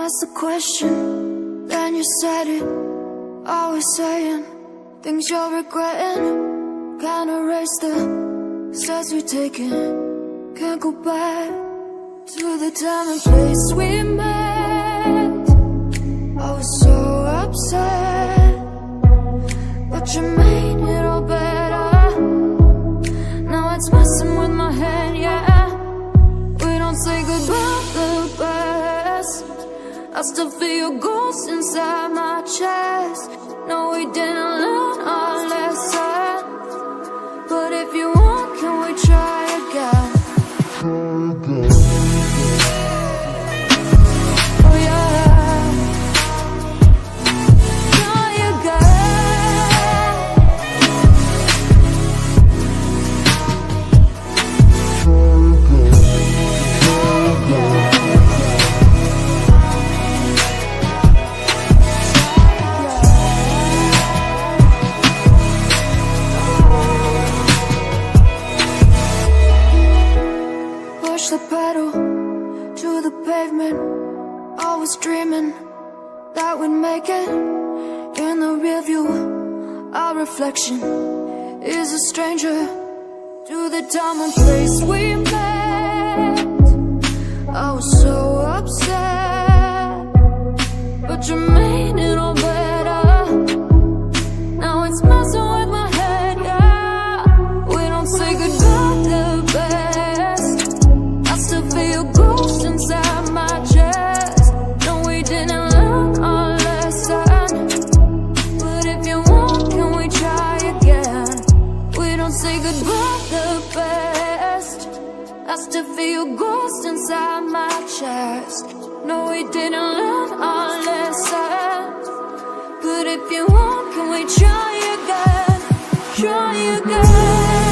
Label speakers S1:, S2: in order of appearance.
S1: asked the question, then you said it. Always saying things you're regretting. Can't erase the steps we've taken. Can't go back to the time and place we met. I was so upset, but you made it all better. Now it's messing with my head, yeah. We don't say goodbye the best. I still feel your ghost inside my chest. No, we didn't learn our lesson, but if you want, can we try again? Oh yeah, try again. Push the pedal to the pavement. I was dreaming that we'd make it. In the rear view, our reflection is a stranger to the time and place we met. I was so upset, but you made it all better. Now it's messing with my head, yeah. We don't say goodbye the best. I still feel your ghost inside my chest. No, we didn't learn our lesson, but if you want, can we try again? We don't say goodbye the best. I still feel your ghost inside my chest. No, we didn't learn our lesson, but if you want, can we try again? Try again.